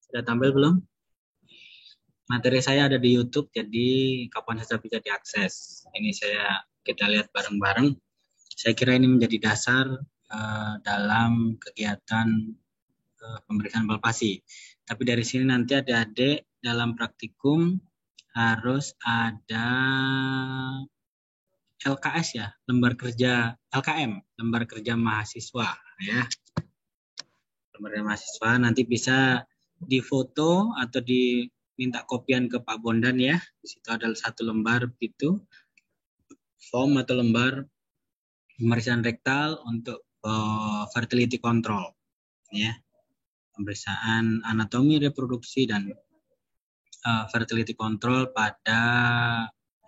Sudah tampil belum? Materi saya ada di YouTube, jadi kapan saja bisa diakses. Ini kita lihat bareng-bareng. Saya kira ini menjadi dasar dalam kegiatan pemeriksaan palpasi. Tapi dari sini nanti adik-adik dalam praktikum harus ada LKS ya, lembar kerja LKM, lembar kerja mahasiswa ya. Lembar kerja mahasiswa nanti bisa difoto atau diminta kopian ke Pak Bondan ya. Di situ ada satu lembar itu form atau lembar pemeriksaan rektal untuk fertility control ya. Pemeriksaan anatomi reproduksi dan fertility control pada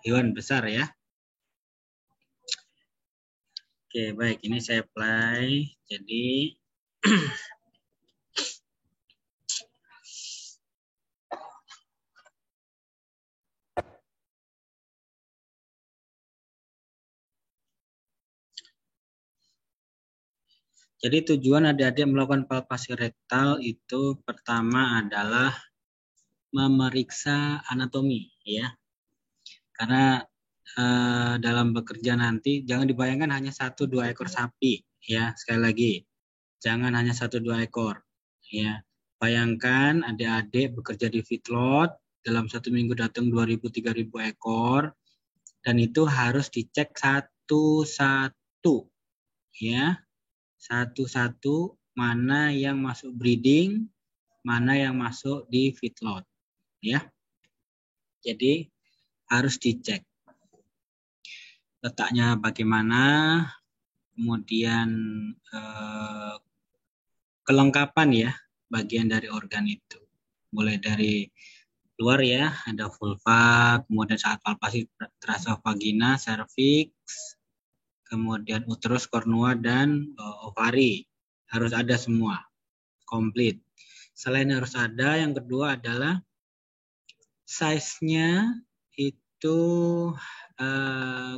hewan besar ya. Oke, baik, ini saya play. Jadi tujuan adik-adik melakukan palpasi rektal itu pertama adalah memeriksa anatomi ya. Karena dalam bekerja nanti jangan dibayangkan hanya 1-2 ekor sapi ya, sekali lagi jangan hanya 1-2 ekor ya. Bayangkan adik-adik bekerja di feedlot dalam 1 minggu datang 2.000-3.000 ekor dan itu harus dicek satu-satu ya, satu-satu mana yang masuk breeding, mana yang masuk di feedlot ya. Jadi harus dicek letaknya bagaimana, kemudian kelengkapan ya bagian dari organ itu. Mulai dari luar ya, ada vulva, kemudian saat palpasi terasa vagina, cervix, kemudian uterus, kornua, dan ovari. Harus ada semua, komplit. Selain harus ada, yang kedua adalah size-nya itu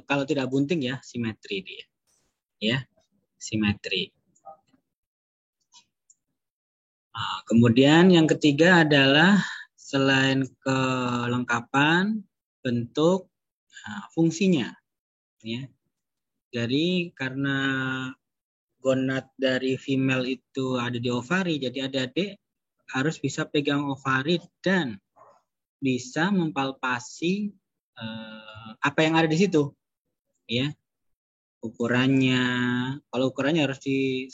kalau tidak bunting ya, simetri dia. Ya, simetri. Nah, kemudian yang ketiga adalah selain kelengkapan, bentuk, fungsinya. Ya. Jadi karena gonad dari female itu ada di ovari, jadi adik-adik harus bisa pegang ovari dan bisa mempalpasi apa yang ada di situ, ya. Ukurannya, kalau ukurannya harus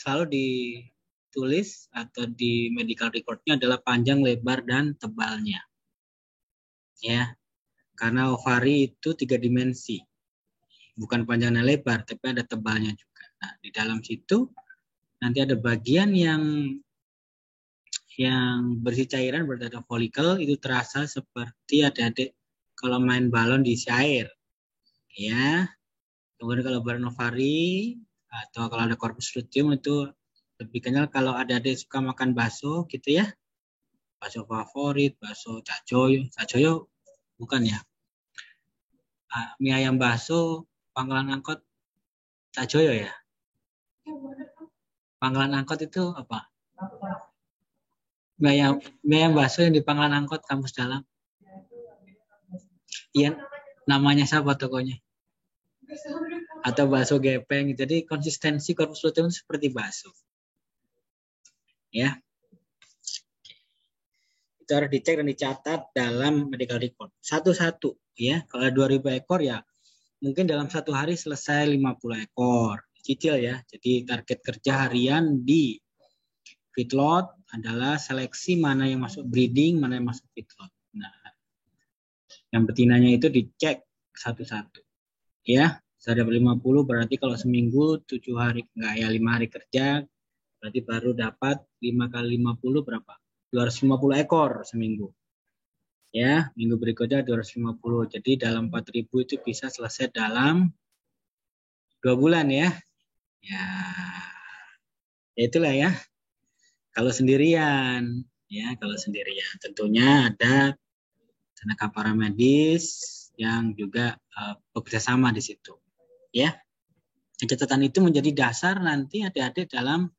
selalu ditulis atau di medical recordnya adalah panjang, lebar, dan tebalnya, ya. Karena ovari itu 3 dimensi, bukan panjang dan lebar, tapi ada tebalnya juga. Nah, di dalam situ nanti ada bagian yang berisi cairan, berarti ada folikel, itu terasa seperti adik-adik kalau main balon diisi air, ya. Kemudian kalau baran ovari atau kalau ada corpus luteum itu lebih kenyal kalau adik-adik suka makan bakso gitu ya. Bakso favorit, bakso Cak Joyo bukan ya. Mie ayam bakso Pangkalan Angkot Cak Joyo ya. Pangkalan Angkot itu apa? Mie ayam bakso yang di Pangkalan Angkot kampus dalam. Iya, namanya siapa tokonya? Atau bakso gepeng. Jadi konsistensi corpus luteum seperti bakso. Ya. Itu harus dicek dan dicatat dalam medical record. Satu-satu ya. Kalau 2.000 ekor ya mungkin dalam 1 hari selesai 50 ekor. Cicil ya. Jadi target kerja harian di feedlot adalah seleksi mana yang masuk breeding, mana yang masuk feedlot. Nah, yang betinanya itu dicek satu-satu. Ya, saya dapat 50 berarti kalau seminggu 7 hari, enggak ya 5 hari kerja, berarti baru dapat 5 kali 50 berapa? 250 ekor seminggu. Ya, minggu berikutnya 250. Jadi dalam 4.000 itu bisa selesai dalam 2 bulan ya. Ya, itulah ya. Kalau sendirian, ya kalau sendirian tentunya ada tenaga paramedis yang juga bekerja sama di situ, ya. Catatan itu menjadi dasar nanti adik-adik dalam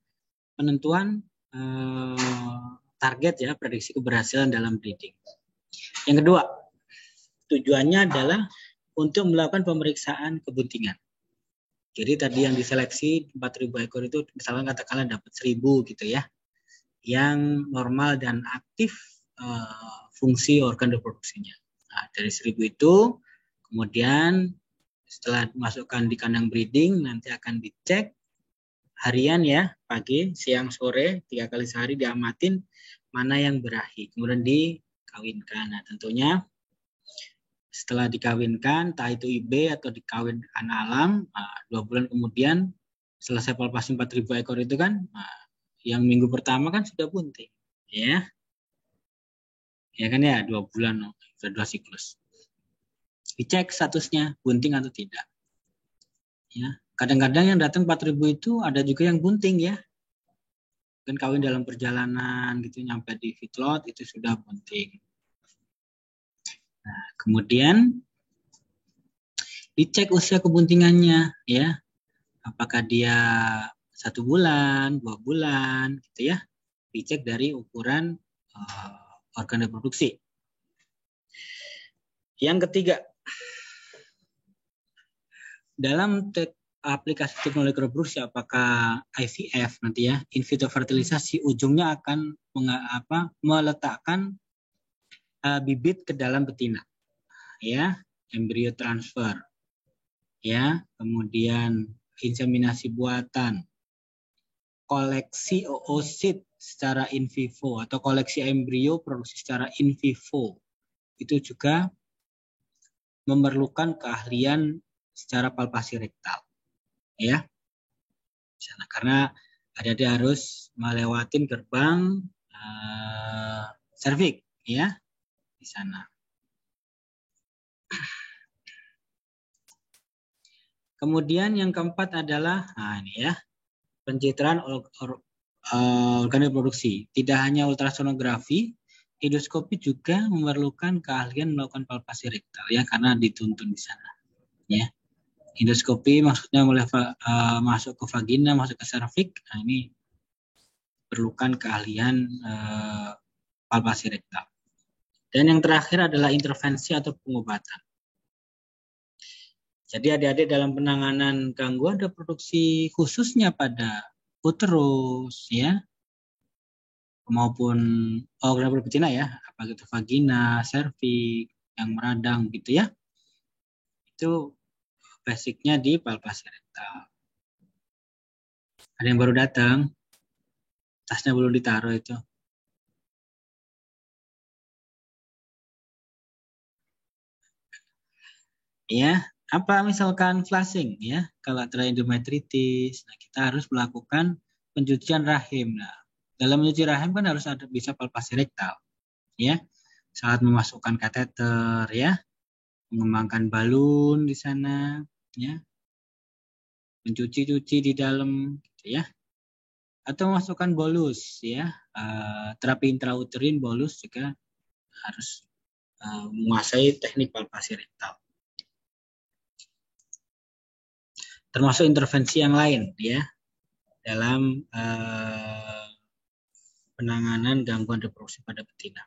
penentuan target ya, prediksi keberhasilan dalam breeding. Yang kedua, tujuannya adalah untuk melakukan pemeriksaan kebuntingan. Jadi tadi yang diseleksi 4.000 ekor itu misalkan katakanlah dapat 1.000 gitu ya, yang normal dan aktif fungsi organ reproduksinya. Nah, dari 1.000 itu kemudian setelah dimasukkan di kandang breeding nanti akan dicek harian ya, pagi, siang, sore, 3 kali sehari diamatin mana yang berahi, kemudian dikawinkan. Nah, tentunya setelah dikawinkan, entah itu IB atau dikawinkan alam, 2 bulan kemudian selesai palpasi 4.000 ekor itu kan, yang minggu pertama kan sudah bunting, ya, ya kan ya, 2 bulan sudah 2 siklus. Dicek statusnya bunting atau tidak. Ya, kadang-kadang yang datang 4.000 itu ada juga yang bunting ya, kan kawin dalam perjalanan gitu, nyampe di feedlot itu sudah bunting. Nah, kemudian dicek usia kebuntingannya ya, apakah dia 1 bulan, 2 bulan gitu ya, dicek dari ukuran organ reproduksi. Yang ketiga, dalam aplikasi teknologi reproduksi, apakah IVF nanti ya, in vitro fertilisasi, ujungnya akan meletakkan bibit ke dalam betina, ya, embrio transfer, ya, kemudian inseminasi buatan, koleksi oosit secara in vivo atau koleksi embrio produksi secara in vivo, itu juga memerlukan keahlian secara palpasi rektal, ya, karena dia harus melewatin gerbang serviks, ya, di sana. Kemudian yang keempat adalah, ini ya, pencitraan organ reproduksi. Tidak hanya ultrasonografi, endoskopi juga memerlukan keahlian melakukan palpasi rektal ya, karena dituntun di sana. Ya, endoskopi maksudnya mulai masuk ke vagina, masuk ke serviks. Nah, ini perlukan keahlian palpasi rektal. Dan yang terakhir adalah intervensi atau pengobatan. Jadi adik-adik dalam penanganan gangguan reproduksi khususnya pada uterus ya, maupun organ betina ya, apa gitu vagina, serviks yang meradang gitu ya, itu basicnya di palpasi rektal. Ada yang baru datang, tasnya belum ditaruh itu. Ya, apa misalkan flushing ya, kalau ada endometritis, nah kita harus melakukan pencucian rahim. Nah, dalam mencuci rahim kan harus ada bisa palpasi rektal, ya, saat memasukkan kateter, ya, mengembangkan balun di sana, ya, mencuci-cuci di dalam, gitu ya, atau memasukkan bolus, ya, terapi intrauterin bolus juga harus menguasai teknik palpasi rektal. Termasuk intervensi yang lain, ya, dalam penanganan gangguan reproduksi pada betina.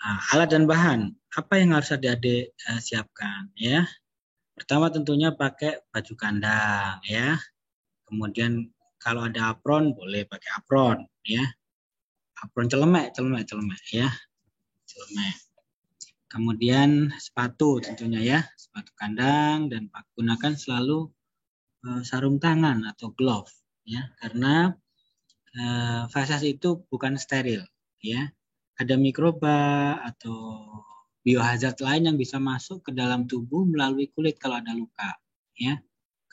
Nah, alat dan bahan, apa yang harus adik-adik siapkan, ya? Pertama tentunya pakai baju kandang, ya. Kemudian kalau ada apron boleh pakai apron, ya. Apron celemek, ya, celemek. Kemudian sepatu tentunya ya, sepatu kandang, dan gunakan selalu sarung tangan atau glove, ya, karena feses itu bukan steril, ya, ada mikroba atau biohazard lain yang bisa masuk ke dalam tubuh melalui kulit kalau ada luka, ya,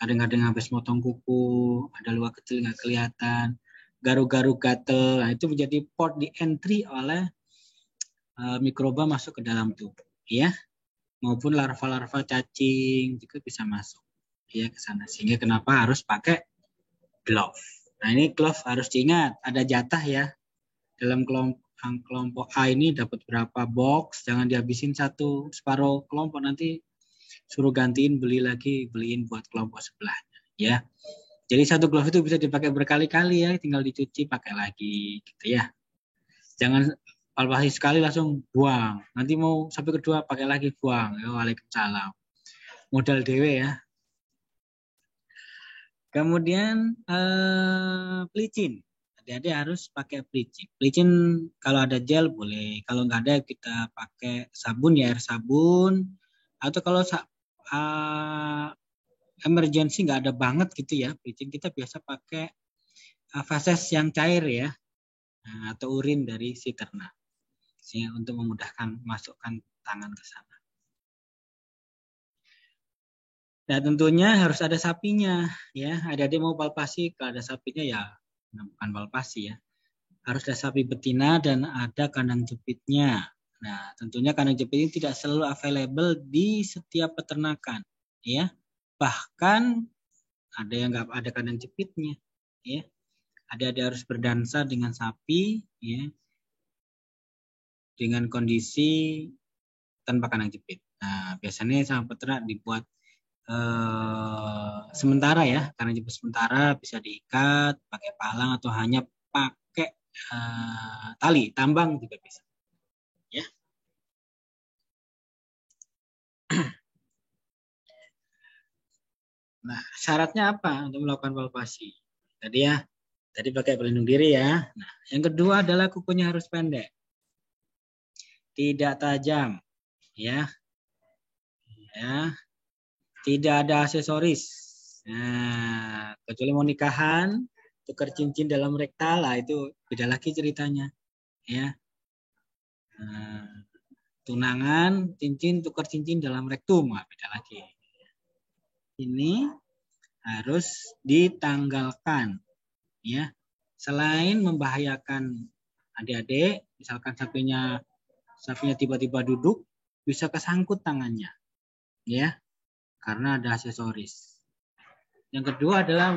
kadang-kadang habis motong kuku, ada luka kecil nggak kelihatan, garu-garu gatel, nah itu menjadi port di entry oleh mikroba masuk ke dalam tubuh, ya, maupun larva-larva cacing juga bisa masuk, ya, ke sana. Sehingga kenapa harus pakai glove. Nah, ini glove harus diingat, ada jatah ya. Dalam kelompok A ini dapat berapa box, jangan dihabisin separuh kelompok, nanti suruh gantiin, beliin buat kelompok sebelahnya, ya. Jadi satu glove itu bisa dipakai berkali-kali ya, tinggal dicuci pakai lagi gitu ya. Jangan palpasi sekali langsung buang. Nanti mau sampai kedua pakai lagi buang. Ya, waalaikumsalam. Modal dewe ya. Kemudian pelicin. Adik-adik harus pakai pelicin. Pelicin kalau ada gel boleh. Kalau nggak ada kita pakai sabun ya, air sabun. Atau kalau emergency nggak ada banget gitu ya, pelicin kita biasa pakai feses yang cair ya, atau urin dari si ternak, sehingga untuk memudahkan masukkan tangan ke sana. Nah tentunya harus ada sapinya ya. Adik-adik mau palpasi, kalau ada sapinya ya bukan palpasi ya. Harus ada sapi betina dan ada kandang jepitnya. Nah tentunya kandang jepit ini tidak selalu available di setiap peternakan ya. Bahkan ada yang nggak ada kandang jepitnya ya. Ada harus berdansa dengan sapi ya, dengan kondisi tanpa kandang jepit. Nah biasanya sama peternak dibuat sementara ya, kandang jepit sementara bisa diikat pakai palang atau hanya pakai tali tambang juga bisa ya. Nah syaratnya apa untuk melakukan palpasi tadi ya? Tadi pakai pelindung diri ya. Nah, yang kedua adalah kukunya harus pendek, tidak tajam, ya, tidak ada aksesoris. Nah, kecuali mau nikahan, tukar cincin dalam rektal, lah itu beda lagi ceritanya, ya. Nah, tunangan, cincin, tukar cincin dalam rektum, lah beda lagi. Ini harus ditanggalkan, ya. Selain membahayakan adik-adik, misalkan sapinya tiba-tiba duduk, bisa kesangkut tangannya, ya, karena ada aksesoris. Yang kedua adalah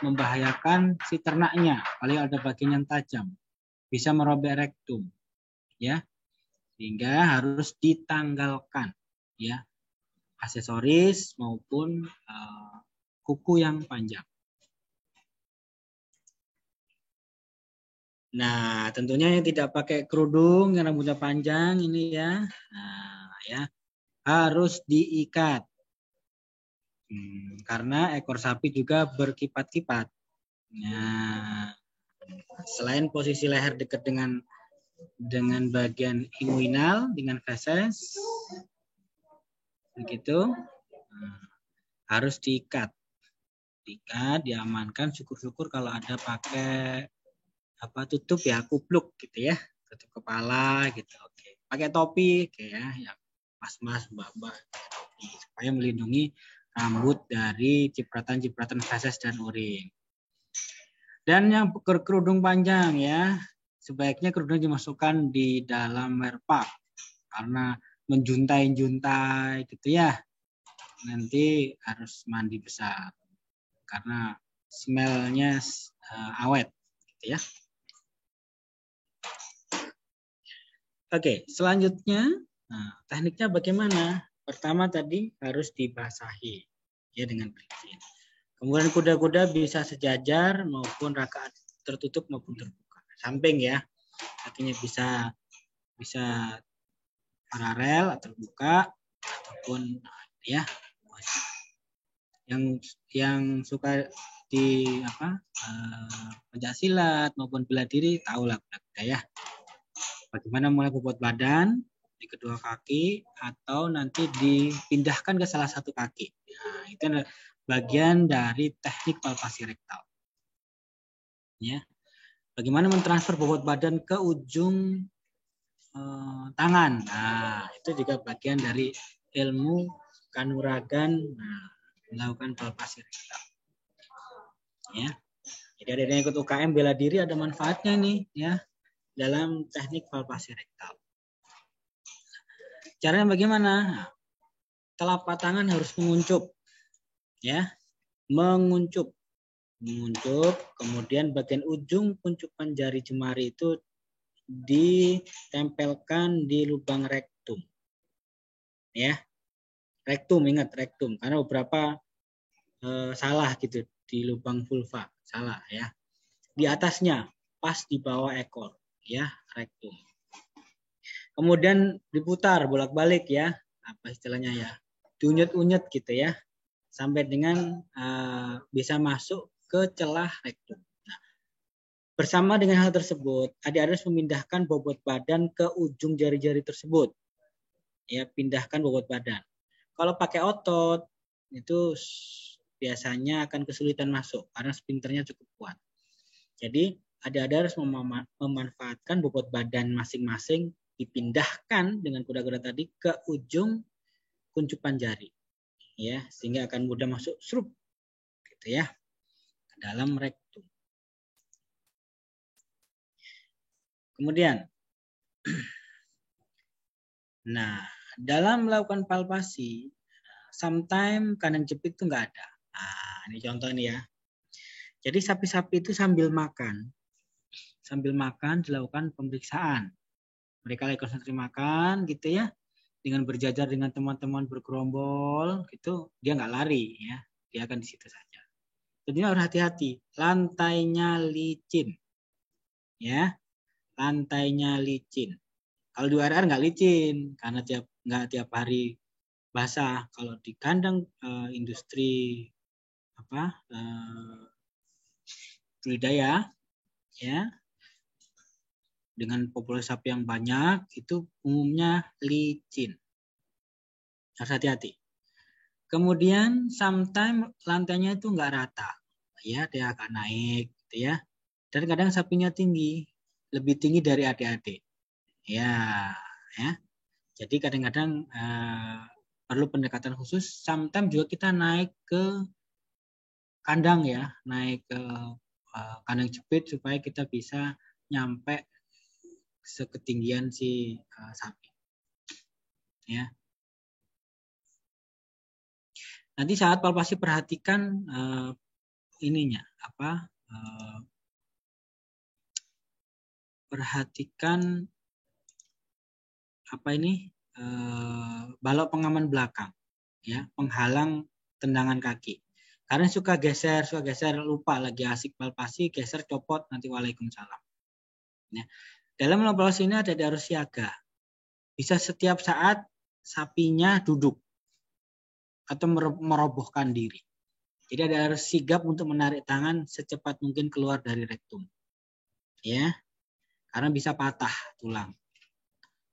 membahayakan si ternaknya, paling ada bagian yang tajam, bisa merobek rektum, ya, sehingga harus ditanggalkan, ya, aksesoris maupun kuku yang panjang. Nah, tentunya yang tidak pakai kerudung, yang rambutnya panjang ini ya, nah, ya harus diikat. Karena ekor sapi juga berkipat-kipat. Nah, selain posisi leher dekat dengan bagian inguinal dengan feses, begitu, harus diikat, diamankan. Syukur-syukur kalau ada pakai tutup ya, kupluk gitu ya, tutup kepala gitu, oke. Pakai topi, kayak ya, mas-mas, mbak-mbak, supaya melindungi rambut dari cipratan-cipratan feses dan urin. Dan yang kerudung panjang ya, sebaiknya kerudung dimasukkan di dalam merpak karena menjuntai-juntai gitu ya. Nanti harus mandi besar karena smellnya awet gitu ya. Oke, selanjutnya tekniknya bagaimana? Pertama tadi harus dibasahi ya dengan pelicin. Kemudian kuda-kuda bisa sejajar maupun rakaat tertutup maupun terbuka. Samping ya, kakinya bisa paralel atau terbuka ataupun ya. Yang suka di pencaksilat maupun bela diri tahulah kuda-kuda ya. Bagaimana mulai bobot badan di kedua kaki atau nanti dipindahkan ke salah satu kaki. Nah, itu adalah bagian dari teknik palpasi rektal. Ya. Bagaimana mentransfer bobot badan ke ujung tangan. Nah, itu juga bagian dari ilmu kanuragan melakukan palpasi rektal. Ya. Jadi ada yang ikut UKM bela diri ada manfaatnya nih ya dalam teknik palpasi rektal. Caranya bagaimana? Telapak tangan harus menguncup, ya, menguncup, kemudian bagian ujung kuncupan jari jemari itu ditempelkan di lubang rektum, ya, rektum, ingat rektum, karena beberapa salah gitu, di lubang vulva, salah ya. Di atasnya, pas di bawah ekor, ya, rektum. Kemudian diputar bolak-balik ya, apa istilahnya ya, diunyet-unyet gitu ya, sampai dengan bisa masuk ke celah rektum. Nah, bersama dengan hal tersebut, adik-adik harus memindahkan bobot badan ke ujung jari-jari tersebut. Ya, pindahkan bobot badan. Kalau pakai otot, itu biasanya akan kesulitan masuk karena sphincternya cukup kuat. Jadi, adik-adik harus memanfaatkan bobot badan masing-masing dipindahkan dengan kuda-kuda tadi ke ujung kuncupan jari, ya, sehingga akan mudah masuk srup, gitu ya, ke dalam rektum. Kemudian, nah, dalam melakukan palpasi, sometimes kandang jepit itu nggak ada. Nah, ini contoh ini ya. Jadi sapi-sapi itu sambil makan dilakukan pemeriksaan. Mereka lagi konsentrasi makan gitu ya, dengan berjajar dengan teman-teman bergerombol gitu, dia nggak lari ya, dia akan di situ saja. Tentunya harus hati-hati, lantainya licin ya, lantainya licin. Kalau di URR nggak licin karena nggak tiap hari basah. Kalau di kandang industri budidaya ya, dengan populasi sapi yang banyak itu umumnya licin. Harus hati-hati. Kemudian sometimes lantainya itu nggak rata, ya, dia akan naik, gitu ya. Dan kadang sapinya tinggi, lebih tinggi dari adik-adik, ya. Jadi kadang-kadang perlu pendekatan khusus. Sometimes juga kita naik ke kandang ya, naik ke kandang jepit supaya kita bisa nyampe seketinggian si sapi, ya. Nanti saat palpasi perhatikan perhatikan balok pengaman belakang, ya, penghalang tendangan kaki. Karena suka geser, lupa lagi asik palpasi, geser, copot, nanti waalaikumsalam. Ya. Dalam palpasi ini ada harus siaga. Bisa setiap saat sapinya duduk atau merobohkan diri. Jadi ada harus sigap untuk menarik tangan secepat mungkin keluar dari rektum. Ya. Karena bisa patah tulang.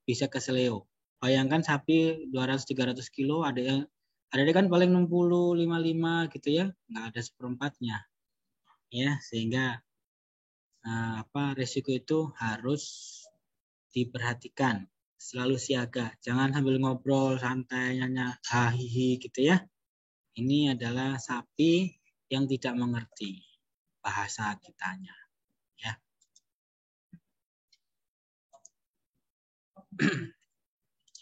Bisa keseleo. Bayangkan sapi 200-300 kilo, ada kan paling 60-55 gitu ya, nggak ada seperempatnya. Ya, sehingga risiko itu harus diperhatikan. Selalu siaga, jangan sambil ngobrol santai nyanyi hahihi gitu ya. Ini adalah sapi yang tidak mengerti bahasa kitanya, ya.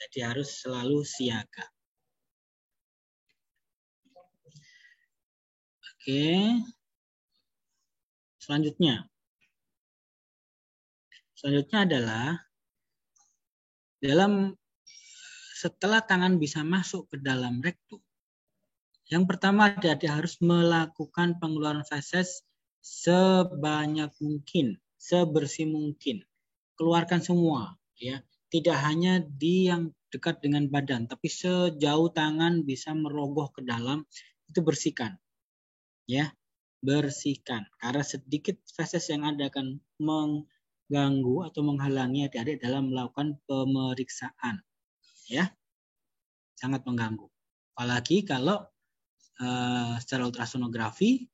Jadi harus selalu siaga. Oke. Selanjutnya adalah setelah tangan bisa masuk ke dalam rektum, yang pertama dia harus melakukan pengeluaran feses sebanyak mungkin, sebersih mungkin. Keluarkan semua, ya. Tidak hanya di yang dekat dengan badan, tapi sejauh tangan bisa merogoh ke dalam, itu bersihkan. Ya, bersihkan. Karena sedikit feses yang ada akan mengganggu atau menghalangi adik-adik dalam melakukan pemeriksaan. Ya, sangat mengganggu. Apalagi kalau secara ultrasonografi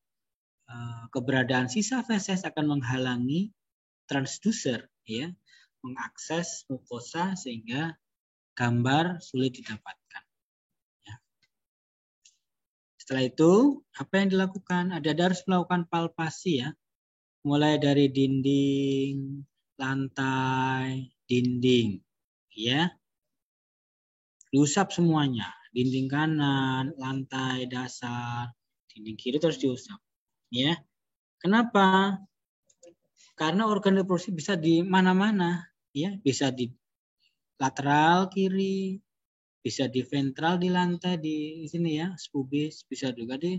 keberadaan sisa feses akan menghalangi transducer, ya, mengakses mukosa sehingga gambar sulit didapatkan. Ya. Setelah itu apa yang dilakukan? Ada harus melakukan palpasi ya, mulai dari dinding, lantai, dinding, ya. Diusap semuanya, dinding kanan, lantai, dasar, dinding kiri terus diusap, ya. Kenapa? Karena organ reproduksi bisa di mana-mana, ya, bisa di lateral kiri, bisa di ventral di lantai di sini ya, pubis, bisa juga di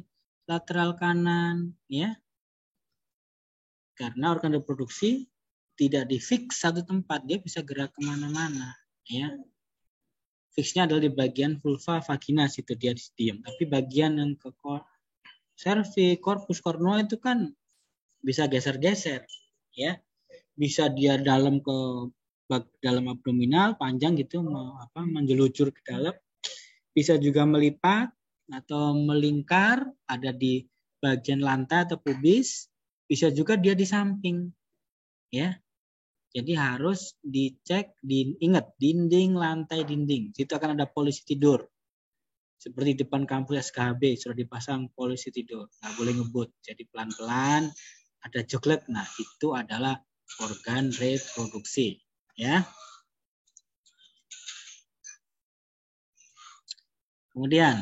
lateral kanan, ya. Karena organ reproduksi tidak di-fix satu tempat, dia bisa gerak kemana-mana, ya. Fixnya adalah di bagian vulva, vagina, situ dia diam. Tapi bagian yang ke cervix, corpus, kornua itu kan bisa geser-geser, ya. Bisa dia dalam ke dalam abdominal panjang gitu, menjelucur ke dalam. Bisa juga melipat atau melingkar, ada di bagian lantai atau pubis. Bisa juga dia di samping, ya. Jadi harus dicek, ingat dinding, lantai, dinding. Situ akan ada polisi tidur. Seperti depan kampus SKHB sudah dipasang polisi tidur, nggak boleh ngebut. Jadi pelan-pelan ada joglet. Nah, itu adalah organ reproduksi, ya. Kemudian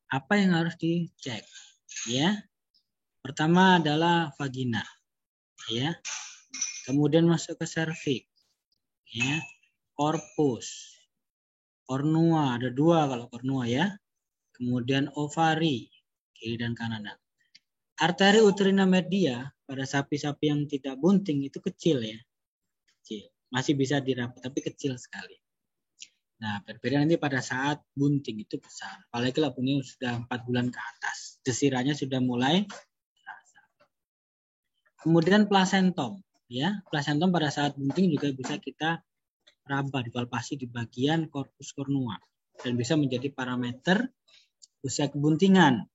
apa yang harus dicek, ya? Pertama adalah vagina, ya. Kemudian masuk ke serviks, ya. Korpus, kornua, ada 2 kalau kornua, ya. Kemudian ovari, kiri dan kanan. Arteri uterina media pada sapi-sapi yang tidak bunting itu kecil, ya. Kecil. Masih bisa dirapat, tapi kecil sekali. Nah, berbeda nanti pada saat bunting itu besar. Apalagi kalau bunting sudah 4 bulan ke atas. Desirannya sudah mulai terasa. Kemudian plasentom, ya. Plasentom pada saat bunting juga bisa kita raba, dipalpasi di bagian korpus kornua dan bisa menjadi parameter usia kebuntingan,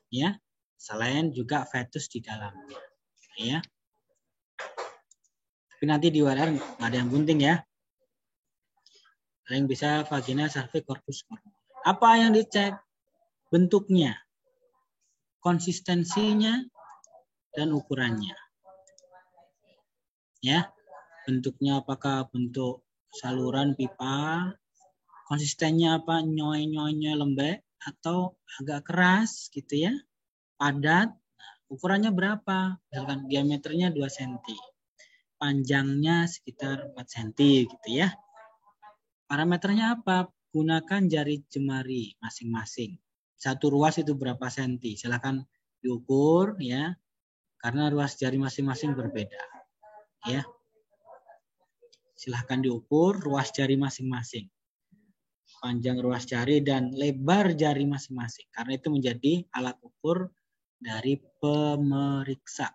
ya. Selain juga fetus di dalamnya, ya. Tapi nanti di URL nggak ada yang bunting, ya. Yang bisa vagina, cervix, korpus kornua. Apa yang dicek? Bentuknya, konsistensinya, dan ukurannya. Ya, bentuknya apakah bentuk saluran pipa, konsistennya apa, nyoy-nyoy lembek atau agak keras gitu, ya, padat. Nah, ukurannya berapa? Misalkan diameternya 2 cm, panjangnya sekitar 4 cm gitu, ya. Parameternya apa? Gunakan jari jemari masing-masing. Satu ruas itu berapa senti? Silakan diukur, ya. Karena ruas jari masing-masing berbeda, ya. Silahkan diukur ruas jari masing-masing. Panjang ruas jari dan lebar jari masing-masing. Karena itu menjadi alat ukur dari pemeriksa.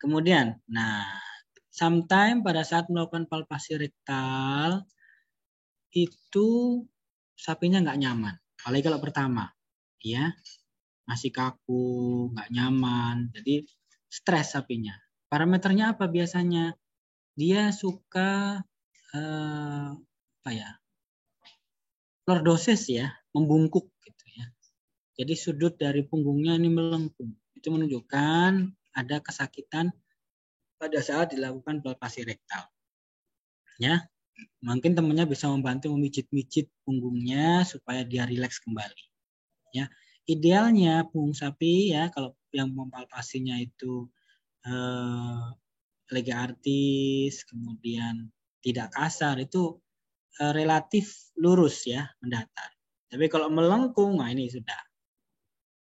Kemudian, nah, sometimes pada saat melakukan palpasi rektal, itu sapinya nggak nyaman. Apalagi kalau pertama, ya. Masih kaku, nggak nyaman. Jadi stres sapinya. Parameternya apa biasanya? Dia suka lordosis, ya, membungkuk gitu, ya. Jadi sudut dari punggungnya ini melengkung. Itu menunjukkan ada kesakitan pada saat dilakukan palpasi rektal. Ya, mungkin temannya bisa membantu memijit-mijit punggungnya supaya dia rileks kembali. Ya, idealnya punggung sapi, ya, kalau yang mempalpasinya itu lega artis, kemudian tidak kasar, itu relatif lurus, ya, mendatar. Tapi kalau melengkung, nah ini sudah,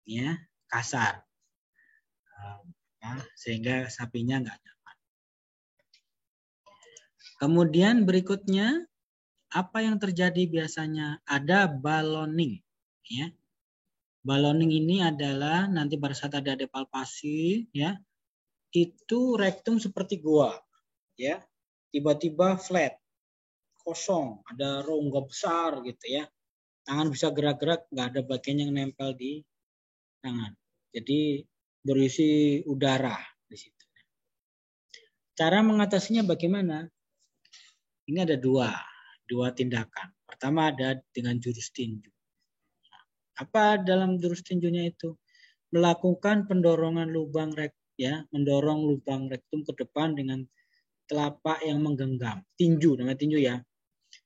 ya, kasar, ya, sehingga sapinya nggak nyaman. Kemudian berikutnya, apa yang terjadi biasanya? Ada balloning, ya. Balloning ini adalah nanti pada saat ada palpasi, ya, itu rektum seperti gua, ya, tiba-tiba flat, kosong, ada rongga besar gitu, ya. Tangan bisa gerak-gerak, nggak ada bagian yang nempel di tangan. Jadi berisi udara di situ. Cara mengatasinya bagaimana? Ini ada dua tindakan. Pertama ada dengan jurus tinju. Apa dalam jurus tinjunya itu? Melakukan pendorongan lubang mendorong lubang rektum ke depan dengan telapak yang menggenggam. Tinju, namanya tinju, ya.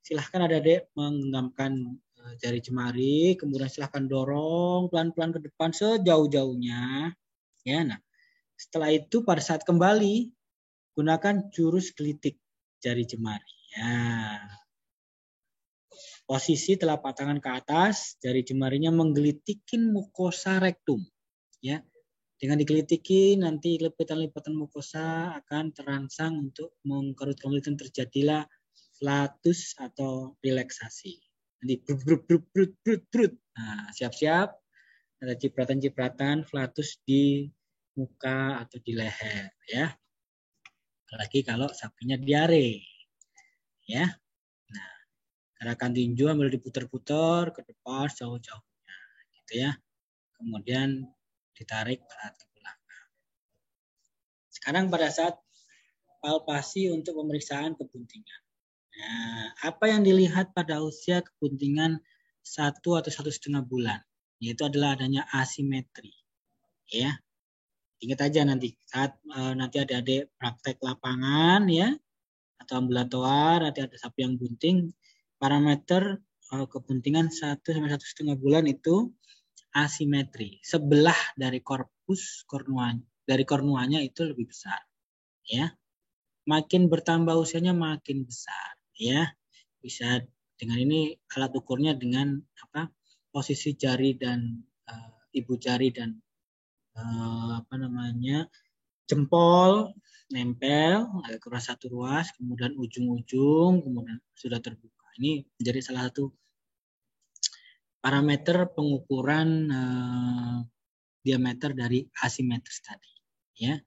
Silahkan adik-adik menggenggamkan jari jemari, kemudian silahkan dorong pelan-pelan ke depan sejauh-jauhnya. Ya, nah, setelah itu pada saat kembali gunakan jurus gelitik jari jemari. Ya. Posisi telapak tangan ke atas, jari jemarinya menggelitikin mukosa rektum. Ya, dengan digelitiki nanti lipatan-lipatan mukosa akan terangsang untuk mengkerut-kerut dan terjadilah flatus atau relaksasi. Nanti brut. Nah, siap-siap ada cipratan-cipratan flatus di muka atau di leher ya. Apalagi kalau sapinya diare. Ya. Nah, gerakan tinju ambil diputar-putar ke depan jauh-jauhnya gitu ya. Kemudian ditarik ke belakang. Sekarang pada saat palpasi untuk pemeriksaan kebuntingan. Nah, apa yang dilihat pada usia kebuntingan 1 atau 1,5 bulan? Yaitu adalah adanya asimetri. Ya. Ingat aja nanti saat nanti adik-adik praktek lapangan ya atau ambulatoar, nanti ada sapi yang bunting, parameter kebuntingan 1 sampai 1,5 bulan itu asimetri. Sebelah dari korpus kornuanya itu lebih besar. Ya. Makin bertambah usianya makin besar, ya. Bisa dengan ini alat ukurnya dengan posisi jari dan ibu jari dan jempol nempel agak keras satu ruas, kemudian ujung-ujung kemudian sudah terbuka. Ini menjadi salah satu parameter pengukuran diameter dari asimetris tadi, ya.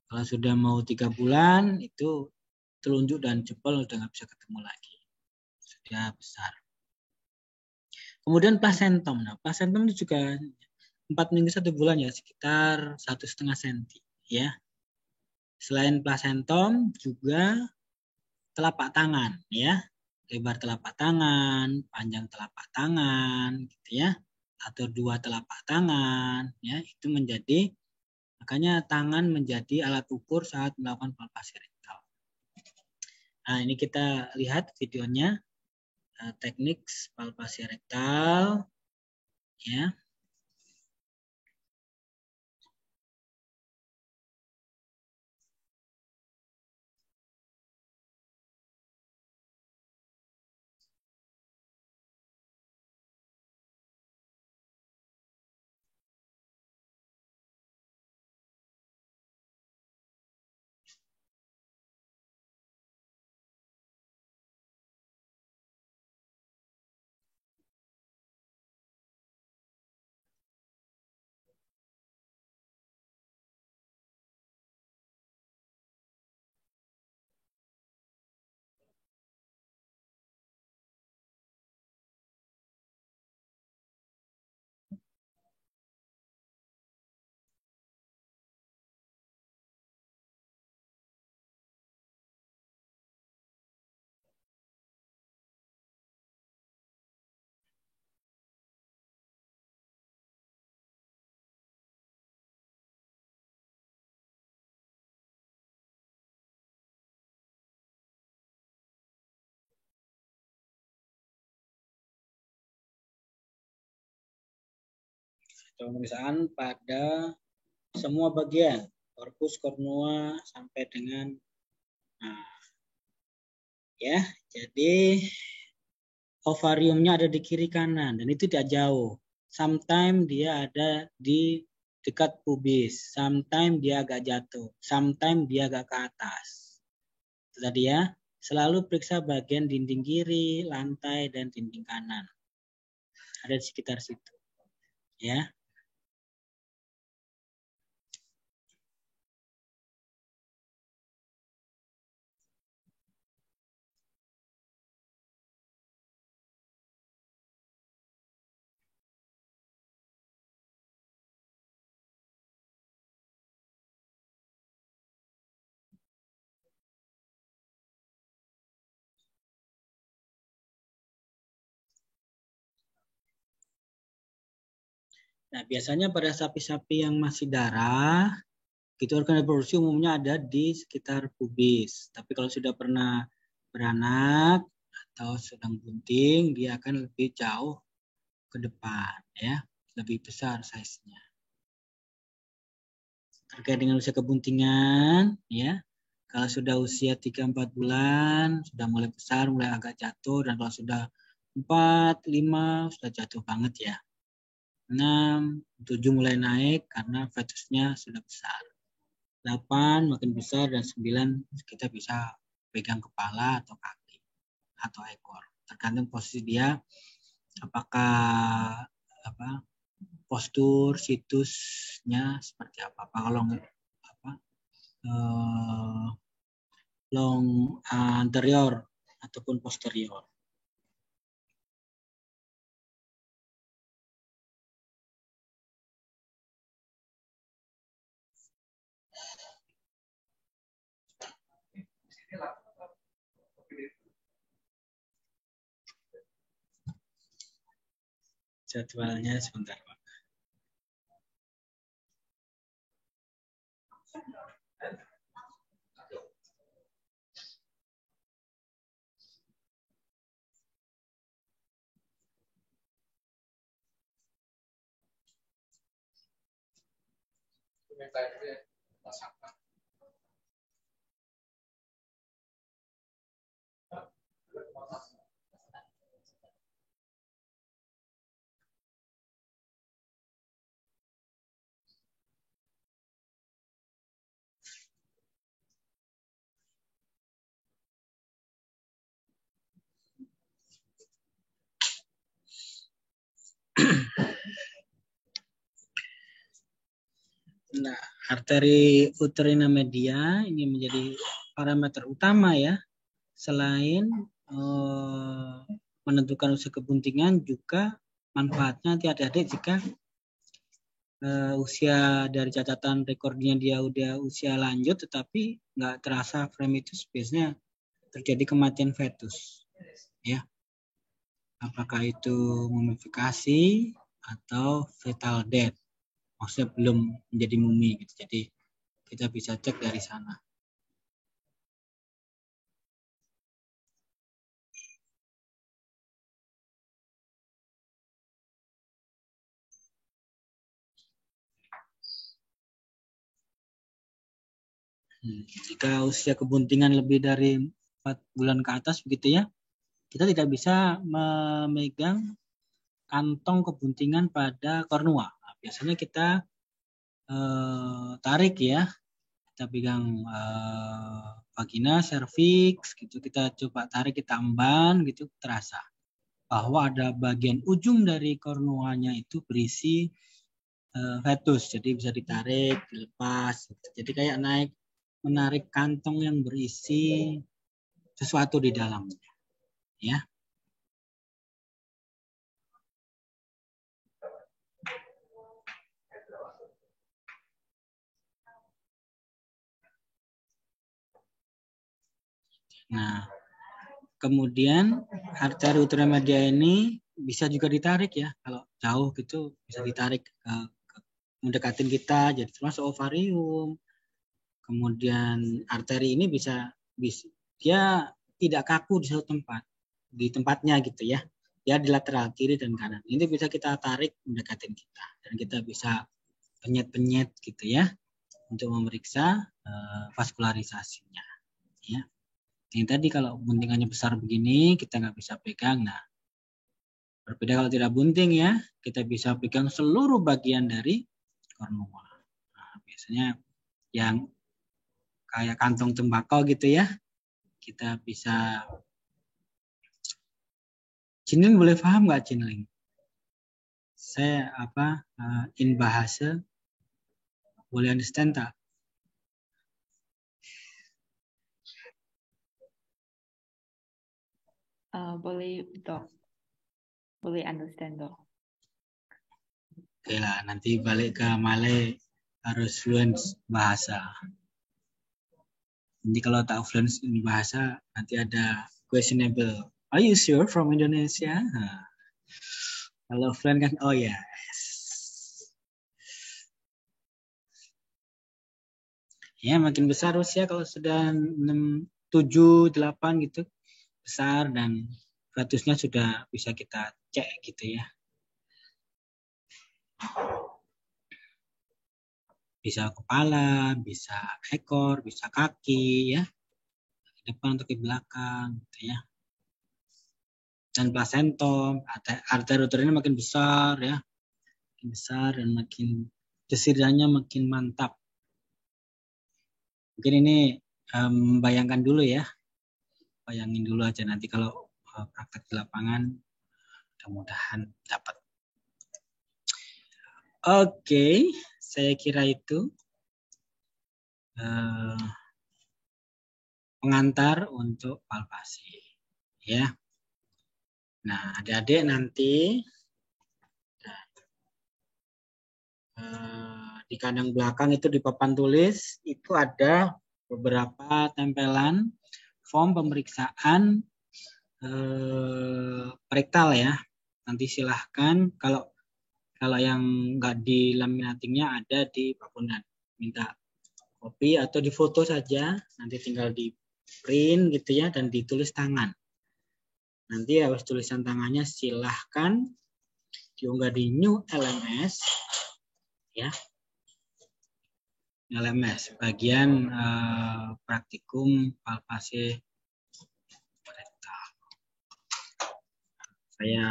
Kalau sudah mau 3 bulan itu telunjuk dan jempol udah nggak bisa ketemu lagi, sudah besar. Kemudian plasentom. Nah, plasentom itu juga 4 minggu 1 bulan ya, sekitar 1,5 cm ya. Selain plasentom juga telapak tangan ya, lebar telapak tangan, panjang telapak tangan gitu ya, atau 2 telapak tangan ya, itu menjadi, makanya tangan menjadi alat ukur saat melakukan palpasi rektal. Nah, ini kita lihat videonya teknik palpasi rektal ya. Pemeriksaan pada semua bagian, korpus, kornua sampai dengan ya. Jadi ovariumnya ada di kiri kanan dan itu tidak jauh. Sometimes dia ada di dekat pubis, sometimes dia agak jatuh, sometimes dia agak ke atas. Itu tadi ya. Selalu periksa bagian dinding kiri, lantai dan dinding kanan. Ada di sekitar situ. Ya. Nah, biasanya pada sapi-sapi yang masih darah, itu organ reproduksi umumnya ada di sekitar pubis. Tapi kalau sudah pernah beranak atau sedang bunting, dia akan lebih jauh ke depan, ya, lebih besar size-nya. Terkait dengan usia kebuntingan, ya, kalau sudah usia 3-4 bulan, sudah mulai besar, mulai agak jatuh, dan kalau sudah 4, 5 sudah jatuh banget ya. 6, 7 mulai naik karena fetusnya sudah besar. 8 makin besar dan 9 kita bisa pegang kepala atau kaki atau ekor. Tergantung posisi dia apakah postur situsnya seperti apa. Kalau long anterior ataupun posterior. Jadwalnya sebentar, Pak. Nah, arteri uterina media ini menjadi parameter utama ya. Selain menentukan usia kebuntingan, juga manfaatnya nanti adik-adik jika usia dari catatan rekornya dia udah usia lanjut, tetapi nggak terasa fremitus, biasanya terjadi kematian fetus. Ya, apakah itu mumifikasi atau fetal death? Maksudnya belum menjadi mumi gitu. Jadi kita bisa cek dari sana. Jika usia kebuntingan lebih dari 4 bulan ke atas begitu ya, kita tidak bisa memegang kantong kebuntingan pada kornua. Nah, biasanya kita tarik ya, kita pegang vagina, cervix gitu, kita coba tarik, kita emban gitu, terasa bahwa ada bagian ujung dari kornuanya itu berisi fetus, jadi bisa ditarik, dilepas, jadi kayak menarik kantong yang berisi sesuatu di dalamnya, ya. Nah, kemudian arteri uterina media ini bisa juga ditarik ya, kalau jauh gitu bisa ditarik mendekatin kita, jadi termasuk ovarium. Kemudian arteri ini bisa dia tidak kaku di satu tempat, di tempatnya gitu ya. Dia di lateral kiri dan kanan. Ini bisa kita tarik mendekatin kita dan kita bisa penyet-penyet gitu ya untuk memeriksa vaskularisasinya. Ya. Yang tadi kalau buntingannya besar begini kita nggak bisa pegang. Nah, berbeda kalau tidak bunting ya, kita bisa pegang seluruh bagian dari kornua. Nah, biasanya yang kayak kantong tembakau gitu ya, kita bisa. Cinling boleh paham nggak Cinling? Saya in bahasa boleh understand tak? Boleh dok, boleh understand dok. Oke lah, nanti balik ke Malay harus fluent bahasa. Nanti kalau tak fluent di bahasa, nanti ada questionable. Are you sure from Indonesia? Nah, kalau fluent kan, oh ya. Yes. Ya, makin besar usia kalau sudah 6, 7, 8 gitu, besar dan fetusnya sudah bisa kita cek gitu ya. Bisa kepala, bisa ekor, bisa kaki ya, ke depan atau ke belakang gitu ya. dan plasentom, arteri-arterinya makin besar ya, makin besar dan makin desirannya makin mantap. Mungkin ini bayangkan dulu ya, bayangin dulu aja nanti kalau praktek di lapangan, mudah-mudahan dapat. Oke, saya kira itu pengantar untuk palpasi, ya. Nah, adik-adik nanti di kandang belakang itu di papan tulis itu ada beberapa tempelan form pemeriksaan rektal ya. Nanti silahkan kalau yang nggak di laminatingnya ada di pakunan, minta kopi atau di foto saja, nanti tinggal di print gitu ya dan ditulis tangan. Nanti habis tulisan tangannya silahkan diunggah di New LMS ya. LMS bagian praktikum palpasi rektal. Saya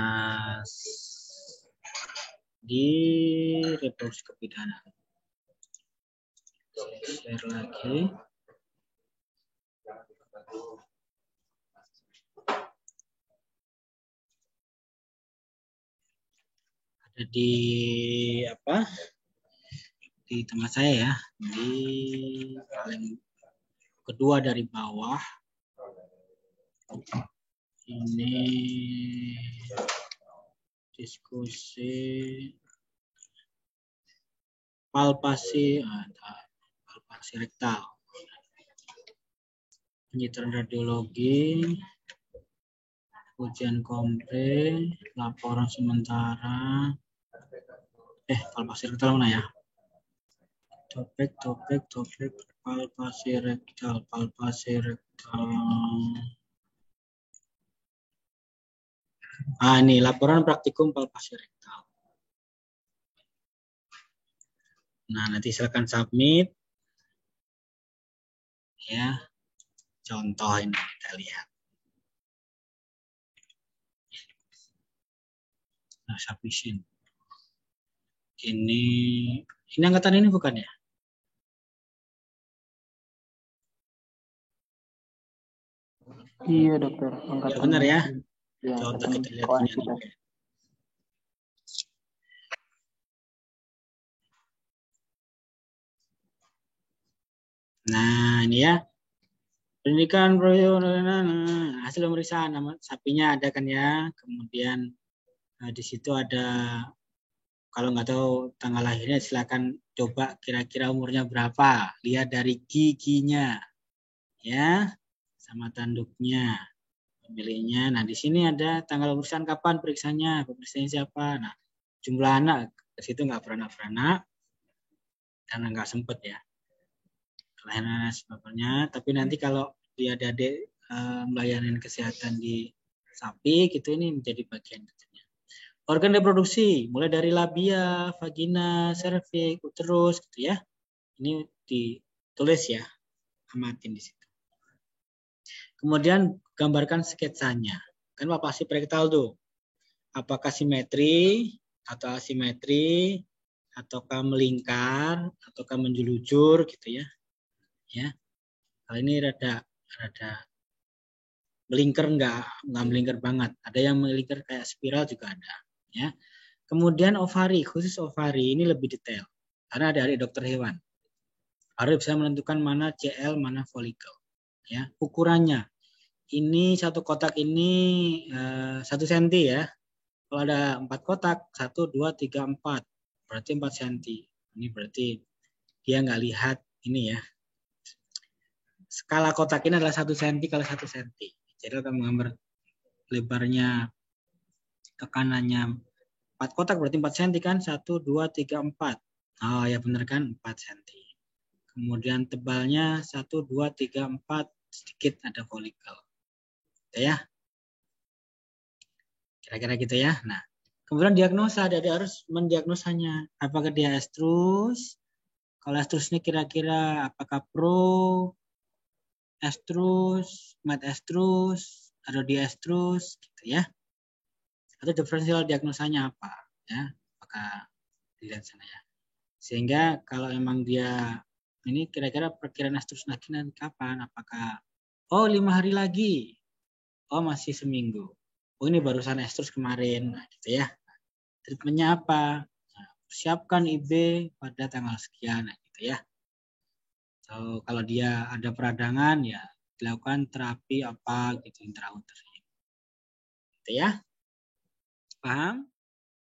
di reproduksi kebidanan. Share lagi. Ada di apa? Di tempat saya ya, di paling kedua dari bawah. Ini diskusi palpasi rektal, penyitaan radiologi, ujian kompre, laporan sementara. Palpasi rektal mana ya? Topik palpasi rektal. Ini laporan praktikum palpasi rektal. Nah, nanti silakan submit. Ya, contoh ini kita lihat. Nah, submission. Ini angkatan ini bukan ya? Iya dokter, angkatan. Ya benar ya. Ya, contoh kita lihat ini. Nah, ini ya. Pendidikan hasil pemeriksaan nama sapinya ada kan ya. Kemudian di situ ada, kalau nggak tahu tanggal lahirnya silakan coba kira-kira umurnya berapa. Lihat dari giginya. Ya, sama tanduknya. Pemiliknya. Nah, di sini ada tanggal pemeriksaan kapan periksanya, pemeriksanya siapa. Nah, jumlah anak ke situ nggak beranak-beranak karena nggak sempet ya. Kelahiran sebabnya, tapi nanti kalau dia adik melayani kesehatan di sapi gitu, ini menjadi bagian tentunya. Organ reproduksi mulai dari labia, vagina, serviks, uterus gitu ya. Ini ditulis ya, amatin di situ. Kemudian gambarkan sketsanya. Kan palpasi rektal tuh. Apakah simetri atau asimetri, ataukah melingkar, ataukah menjulujur gitu ya. Ya, kali ini rada melingkar nggak melingkar banget. Ada yang melingkar kayak spiral juga ada. Ya. Kemudian ovari, khusus ovari ini lebih detail karena ada dokter hewan. Harus bisa menentukan mana CL, mana folikel. Ya, ukurannya. Ini satu kotak ini 1 cm ya. Kalau ada 4 kotak, 1, 2, 3, 4. Berarti 4 cm. Ini berarti dia nggak lihat ini ya. Skala kotak ini adalah 1 cm kali 1 cm. Jadi akan menggambar lebarnya ke kanannya 4 kotak berarti 4 cm kan? 1, 2, 3, 4. Oh ya benar kan? 4 cm. Kemudian tebalnya 1, 2, 3, 4. Sedikit ada folikel. Gitu ya. Kira-kira gitu ya. Nah, kemudian diagnosa. Dia harus mendiagnosanya. Apakah dia estrus? Kalau estrus ini kira-kira apakah pro, estrus, met estrus, atau diestrus gitu ya. atau diferensial diagnosanya apa, ya, apakah dilihat sana ya. Sehingga kalau emang dia ini kira-kira perkiraan estrus lagi nanti kapan, apakah 5 hari lagi, masih seminggu, ini barusan estrus kemarin, nah, gitu ya. Treatmentnya apa? Nah, siapkan IB pada tanggal sekian, nah, gitu ya. So, kalau dia ada peradangan ya dilakukan terapi apa gitu intrauterine. Gitu ya. Paham?